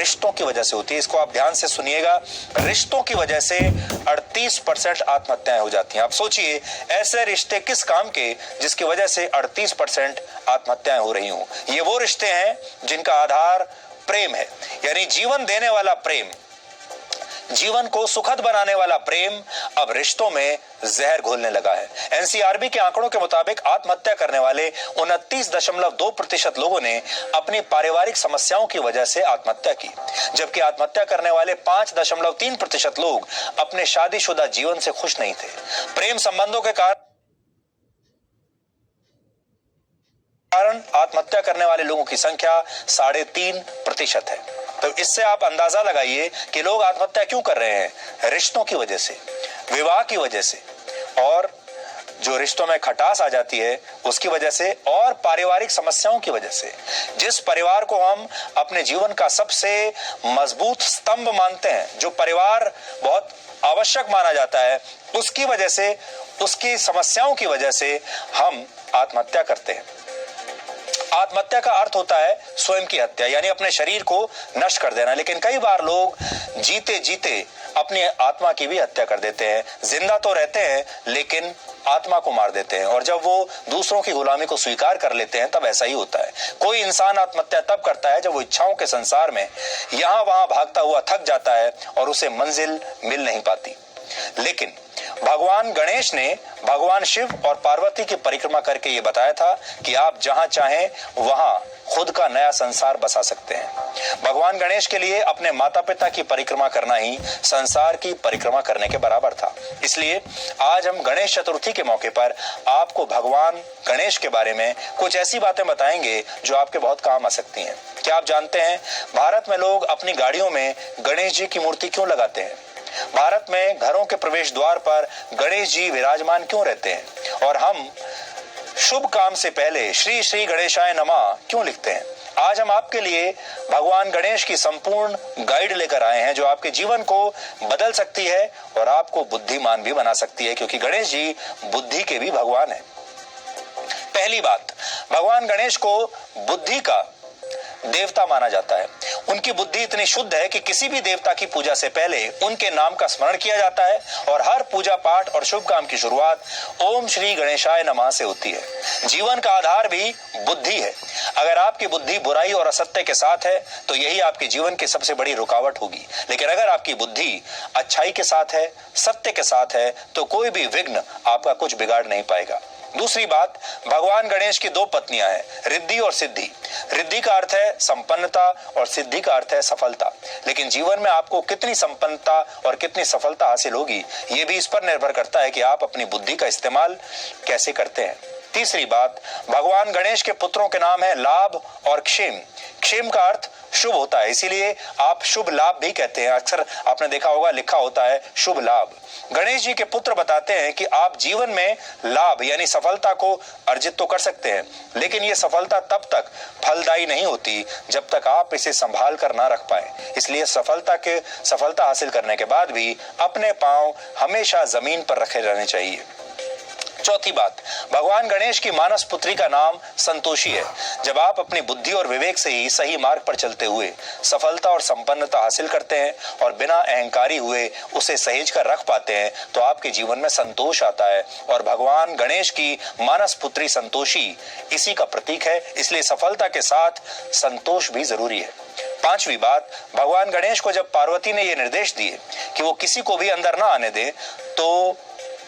रिश्तों की वजह से होती है। इसको आप ध्यान से सुनिएगा, रिश्तों की वजह से 38% आत्महत्याएं हो जाती हैं। आप सोचिए ऐसे रिश्ते किस काम के जिसकी वजह से 38% आत्महत्याएं हो रही हों। ये वो रिश्ते हैं जिनका आधार प्रेम है, यानी जीवन देने वाला प्रेम, जीवन को सुखद बनाने वाला प्रेम अब रिश्तों में जहर घोलने लगा है। एनसीआरबी के आंकड़ों के मुताबिक आत्महत्या करने वाले 29.2% लोगों ने अपनी पारिवारिक समस्याओं की वजह से आत्महत्या की, जबकि आत्महत्या करने वाले 5.3% लोग अपने शादीशुदा जीवन से खुश नहीं थे। प्रेम संबंधों के कारण आत्महत्या करने वाले लोगों की संख्या 3.5% है। तो इससे आप अंदाजा लगाइए कि लोग आत्महत्या क्यों कर रहे हैं। रिश्तों की वजह से, विवाह की वजह से, और जो रिश्तों में खटास आ जाती है उसकी वजह से, और पारिवारिक समस्याओं की वजह से। जिस परिवार को हम अपने जीवन का सबसे मजबूत स्तंभ मानते हैं, जो परिवार बहुत आवश्यक माना जाता है, उसकी वजह से, उसकी समस्याओं की वजह से हम आत्महत्या करते हैं। आत्महत्या का अर्थ होता है स्वयं की हत्या, यानी अपने शरीर को नष्ट कर देना। लेकिन कई बार लोग जीते जीते अपनी आत्मा की भी हत्या कर देते हैं। जिंदा तो रहते हैं लेकिन आत्मा को मार देते हैं, और जब वो दूसरों की गुलामी को स्वीकार कर लेते हैं तब ऐसा ही होता है। कोई इंसान आत्महत्या तब करता है जब वो इच्छाओं के संसार में यहां वहां भागता हुआ थक जाता है और उसे मंजिल मिल नहीं पाती। लेकिन भगवान गणेश ने भगवान शिव और पार्वती की परिक्रमा करके ये बताया था कि आप जहां चाहें वहां खुद का नया संसार बसा सकते हैं। भगवान गणेश के लिए अपने माता पिता की परिक्रमा करना ही संसार की परिक्रमा करने के बराबर था। इसलिए आज हम गणेश चतुर्थी के मौके पर आपको भगवान गणेश के बारे में कुछ ऐसी बातें बताएंगे जो आपके बहुत काम आ सकती हैं। क्या आप जानते हैं भारत में लोग अपनी गाड़ियों में गणेश जी की मूर्ति क्यों लगाते हैं? भारत में घरों के प्रवेश द्वार पर गणेश जी विराजमान क्यों रहते हैं? और हम शुभ काम से पहले श्री श्री गणेशाय नमः क्यों लिखते हैं? आज हम आपके लिए भगवान गणेश की संपूर्ण गाइड लेकर आए हैं जो आपके जीवन को बदल सकती है और आपको बुद्धिमान भी बना सकती है, क्योंकि गणेश जी बुद्धि के भी भगवान हैं। पहली बात, भगवान गणेश को बुद्धि का देवता माना जाता है। उनकी बुद्धि इतनी शुद्ध है कि किसी भी देवता की पूजा से पहले उनके नाम का स्मरण किया जाता है, और हर पूजा पाठ और शुभ काम की शुरुआत ओम श्री गणेशाय नमः से होती है। जीवन का आधार भी बुद्धि है। अगर आपकी बुद्धि बुराई और असत्य के साथ है तो यही आपके जीवन की सबसे बड़ी रुकावट होगी। लेकिन अगर आपकी बुद्धि अच्छाई के साथ है, सत्य के साथ है, तो कोई भी विघ्न आपका कुछ बिगाड़ नहीं पाएगा। दूसरी बात, भगवान गणेश की दो पत्नियां हैं, रिद्धि और सिद्धि। रिद्धि का अर्थ है संपन्नता और सिद्धि का अर्थ है सफलता। लेकिन जीवन में आपको कितनी संपन्नता और कितनी सफलता हासिल होगी, ये भी इस पर निर्भर करता है कि आप अपनी बुद्धि का इस्तेमाल कैसे करते हैं। तीसरी बात, भगवान गणेश के पुत्रों के नाम है लाभ और क्षेम। क्षेम का अर्थ शुभ होता है, इसीलिए आप शुभ लाभ भी कहते हैं। अक्सर आपने देखा होगा लिखा होता है शुभ लाभ। गणेश जी के पुत्र बताते हैं कि आप जीवन में लाभ यानी सफलता को अर्जित तो कर सकते हैं, लेकिन ये सफलता तब तक फलदायी नहीं होती जब तक आप इसे संभाल कर ना रख पाए। इसलिए सफलता हासिल करने के बाद भी अपने पांव हमेशा जमीन पर रखे रहने चाहिए। चौथी बात, भगवान गणेश की मानस पुत्री का नाम संतोषी है। जब आप अपनी बुद्धि और विवेक से ही सही मार्ग पर चलते हुए सफलता और संपन्नता हासिल करते हैं और बिना अहंकारी हुए उसे सहेज कर रख पाते हैं तो आपके जीवन में संतोष आता है। और भगवान गणेश की मानस पुत्री संतोषी इसी का प्रतीक है, इसलिए सफलता के साथ संतोष भी जरूरी है। पांचवी बात, भगवान गणेश को जब पार्वती ने यह निर्देश दिए कि वो किसी को भी अंदर ना आने दे, तो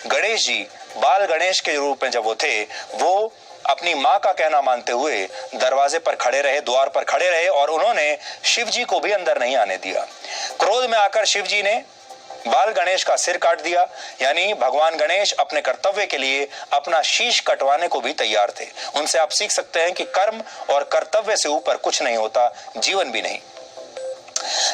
गणेश जी बाल गणेश के रूप में जब वो थे, वो अपनी मां का कहना मानते हुए दरवाजे पर खड़े रहे, द्वार पर खड़े रहे, और उन्होंने शिव जी को भी अंदर नहीं आने दिया। क्रोध में आकर शिव जी ने बाल गणेश का सिर काट दिया, यानी भगवान गणेश अपने कर्तव्य के लिए अपना शीश कटवाने को भी तैयार थे। उनसे आप सीख सकते हैं कि कर्म और कर्तव्य से ऊपर कुछ नहीं होता, जीवन भी नहीं।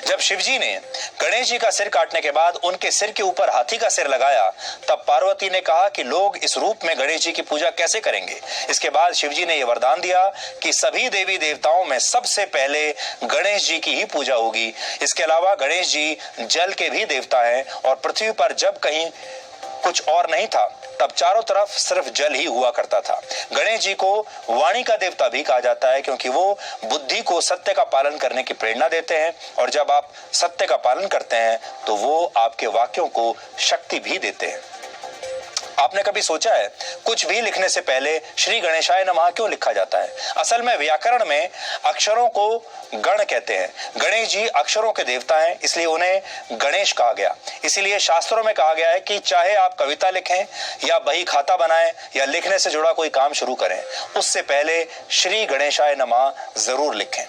जब शिवजी ने गणेश जी का सिर काटने के बाद उनके सिर के ऊपर हाथी का सिर लगाया, तब पार्वती ने कहा कि लोग इस रूप में गणेश जी की पूजा कैसे करेंगे। इसके बाद शिवजी ने यह वरदान दिया कि सभी देवी देवताओं में सबसे पहले गणेश जी की ही पूजा होगी। इसके अलावा गणेश जी जल के भी देवता हैं, और पृथ्वी पर जब कहीं कुछ और नहीं था तब चारों तरफ सिर्फ जल ही हुआ करता था। गणेश जी को वाणी का देवता भी कहा जाता है क्योंकि वो बुद्धि को सत्य का पालन करने की प्रेरणा देते हैं, और जब आप सत्य का पालन करते हैं तो वो आपके वाक्यों को शक्ति भी देते हैं। आपने कभी सोचा है कुछ भी लिखने से पहले श्री गणेशाय नमः क्यों लिखा जाता है? असल में व्याकरण में अक्षरों को गण कहते हैं। गणेश जी अक्षरों के देवता हैं, इसलिए उन्हें गणेश कहा गया। इसीलिए शास्त्रों में कहा गया है कि चाहे आप कविता लिखें या बही खाता बनाएं या लिखने से जुड़ा कोई काम शुरू करें, उससे पहले श्री गणेशाय नमः जरूर लिखें।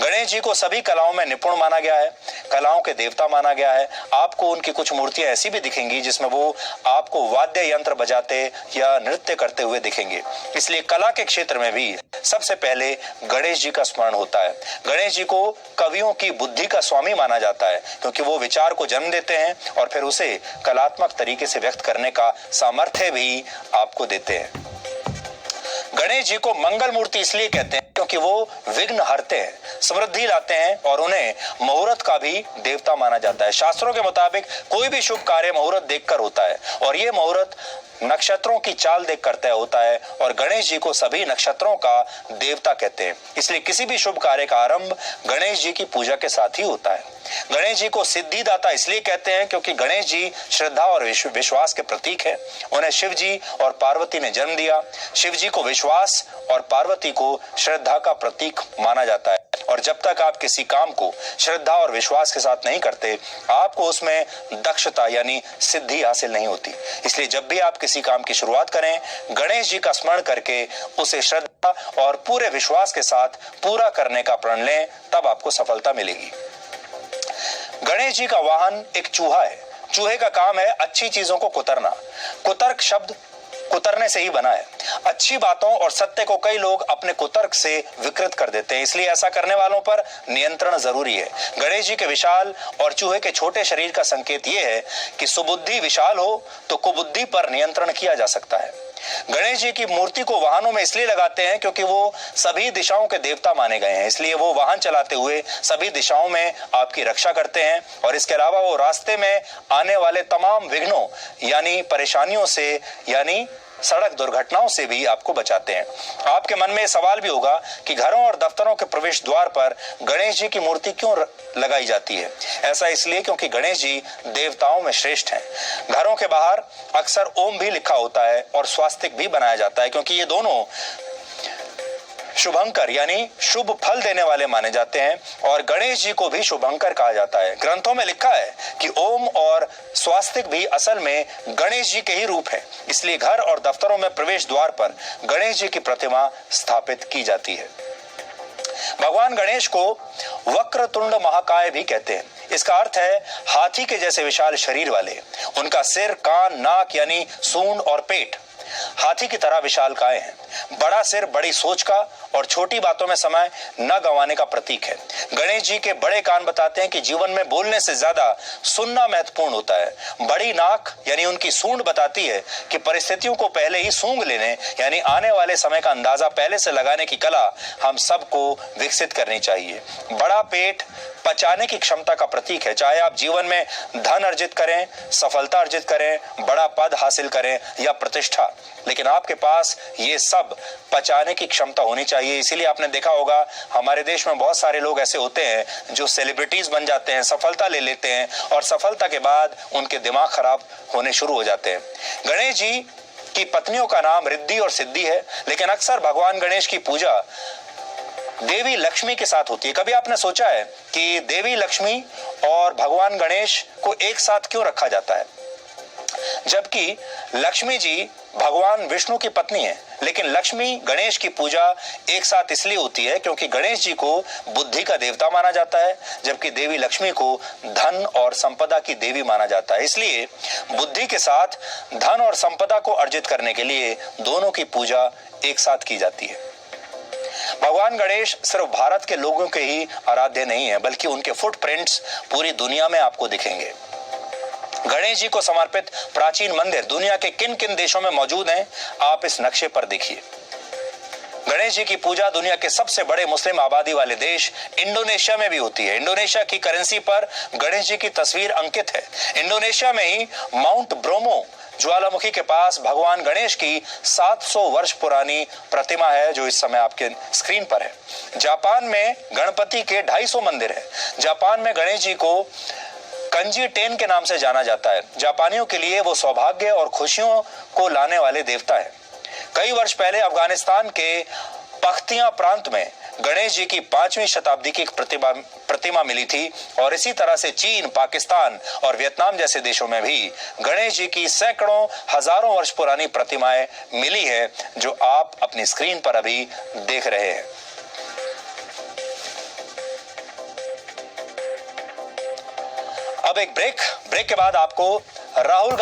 गणेश जी को सभी कलाओं में निपुण माना गया है, कलाओं के देवता माना गया है। आपको उनकी कुछ मूर्तियां ऐसी भी दिखेंगी जिसमें वो आपको वाद्य यंत्र बजाते या नृत्य करते हुए दिखेंगे। इसलिए कला के क्षेत्र में भी सबसे पहले गणेश जी का स्मरण होता है। गणेश जी को कवियों की बुद्धि का स्वामी माना जाता है क्योंकि वो विचार को जन्म देते हैं और फिर उसे कलात्मक तरीके से व्यक्त करने का सामर्थ्य भी आपको देते हैं। गणेश जी को मंगल मूर्ति इसलिए कहते हैं क्योंकि वो विघ्न हरते हैं, समृद्धि लाते हैं, और उन्हें मुहूर्त का भी देवता माना जाता है। शास्त्रों के मुताबिक कोई भी शुभ कार्य मुहूर्त देखकर होता है, और ये मुहूर्त नक्षत्रों की चाल देखकर तय होता है, और गणेश जी को सभी नक्षत्रों का देवता कहते हैं। इसलिए किसी भी शुभ कार्य का आरंभ गणेश जी की पूजा के साथ ही होता है। गणेश जी को सिद्धिदाता इसलिए कहते हैं क्योंकि गणेश जी श्रद्धा और विश्वास के प्रतीक है। उन्हें शिव जी और पार्वती ने जन्म दिया। शिव जी को विश्वास और पार्वती को श्रद्धा का प्रतीक माना जाता है, और जब तक आप किसी काम को श्रद्धा और विश्वास के साथ नहीं करते, आपको उसमें दक्षता यानी सिद्धि हासिल नहीं होती। इसलिए जब भी आप किसी काम की शुरुआत करें, गणेश जी का स्मरण करके उसे श्रद्धा और पूरे विश्वास के साथ पूरा करने का प्रण लें, तब आपको सफलता मिलेगी। गणेश जी का वाहन एक चूहा है। चूहे का काम है अच्छी चीजों को कुतरना। कुतर्क शब्द कुतरने से ही बना है। अच्छी बातों और सत्य को कई लोग अपने कुतर्क से विकृत कर देते हैं, इसलिए ऐसा करने वालों पर नियंत्रण जरूरी है। गणेश जी के विशाल और चूहे के छोटे शरीर का संकेत यह है कि सुबुद्धि विशाल हो तो कुबुद्धि पर नियंत्रण किया जा सकता है। गणेश जी की मूर्ति को वाहनों में इसलिए लगाते हैं क्योंकि वो सभी दिशाओं के देवता माने गए हैं, इसलिए वो वाहन चलाते हुए सभी दिशाओं में आपकी रक्षा करते हैं, और इसके अलावा वो रास्ते में आने वाले तमाम विघ्नों यानी परेशानियों से यानी सड़क दुर्घटनाओं से भी आपको बचाते हैं। आपके मन में सवाल भी होगा कि घरों और दफ्तरों के प्रवेश द्वार पर गणेश जी की मूर्ति क्यों लगाई जाती है? ऐसा इसलिए क्योंकि गणेश जी देवताओं में श्रेष्ठ हैं। घरों के बाहर अक्सर ओम भी लिखा होता है और स्वास्तिक भी बनाया जाता है क्योंकि ये दोनों शुभंकर यानी शुभ फल देने वाले माने जाते हैं, और गणेश जी को भी शुभंकर कहा जाता है। ग्रंथों में लिखा है कि ओम और स्वास्तिक भी असल में गणेश जी के ही रूप है, इसलिए घर और दफ्तरों में प्रवेश द्वार पर गणेश जी की प्रतिमा स्थापित की जाती है। भगवान गणेश को वक्रतुंड महाकाय भी कहते हैं। इसका अर्थ है हाथी के जैसे विशाल शरीर वाले। उनका सिर, कान, नाक यानी सूंड और पेट हाथी की तरह विशालकाय हैं। बड़ा सिर बड़ी सोच का और छोटी बातों में समय न गंवाने का प्रतीक है। गणेश जी के बड़े कान बताते हैं कि जीवन में बोलने से ज्यादा सुनना महत्वपूर्ण होता है। बड़ी नाक यानी उनकी सूंड बताती है कि परिस्थितियों को पहले ही सूंघ लेने यानी आने वाले समय का अंदाजा पहले से लगाने की कला हम सबको विकसित करनी चाहिए। बड़ा पेट पचाने की क्षमता का प्रतीक है। चाहे आप जीवन में धन अर्जित करें, सफलता अर्जित करें, बड़ा पद हासिल करें या प्रतिष्ठा, लेकिन आपके पास ये सब पचाने की क्षमता होनी चाहिए। इसीलिए आपने देखा होगा हमारे देश में बहुत सारे लोग ऐसे होते हैं जो सेलिब्रिटीज बन जाते हैं, सफलता ले लेते हैं, और सफलता के बाद उनके दिमाग खराब होने शुरू हो जाते हैं। गणेश जी की पत्नियों का नाम रिद्धि और सिद्धि है, लेकिन अक्सर भगवान गणेश की पूजा देवी लक्ष्मी के साथ होती है। कभी आपने सोचा है कि देवी लक्ष्मी और भगवान गणेश को एक साथ क्यों रखा जाता है? जबकि लक्ष्मी जी भगवान विष्णु की पत्नी है, लेकिन लक्ष्मी गणेश की पूजा एक साथ इसलिए होती है क्योंकि गणेश जी को बुद्धि का देवता माना जाता है, जबकि देवी लक्ष्मी को धन और संपदा की देवी माना जाता है। इसलिए बुद्धि के साथ धन और संपदा को अर्जित करने के लिए दोनों की पूजा एक साथ की जाती है। भगवान गणेश सिर्फ भारत के लोगों के ही आराध्य नहीं है, बल्कि उनके फुटप्रिंट्स पूरी दुनिया में आपको दिखेंगे। गणेश जी को समर्पित प्राचीन मंदिर दुनिया के किन किन देशों में मौजूद हैं, आप इस नक्शे पर देखिए। गणेश जी की पूजा दुनिया के सबसे बड़े मुस्लिम आबादी वाले देश इंडोनेशिया में भी होती है। इंडोनेशिया की करेंसी पर गणेश जी की तस्वीर अंकित है। इंडोनेशिया में ही माउंट ब्रोमो ज्वालामुखी के पास भगवान गणेश की 700 वर्ष पुरानी प्रतिमा है, जो इस समय आपके स्क्रीन पर है। जापान में गणपति के 250 मंदिर है। जापान में गणेश जी को कंजी टेन के नाम से जाना जाता है। जापानियों के लिए वो सौभाग्य और खुशियों को लाने वाले देवता है। कई वर्ष पहले अफगानिस्तान के पख्तिया प्रांत में गणेश जी की 5वीं शताब्दी की प्रतिमा मिली थी और इसी तरह से चीन, पाकिस्तान और वियतनाम जैसे देशों में भी गणेश जी की सैकड़ों हजारों वर्ष पुरानी प्रतिमाएं मिली हैं, जो आप अपनी स्क्रीन पर अभी देख रहे हैं। अब एक ब्रेक के बाद आपको राहुल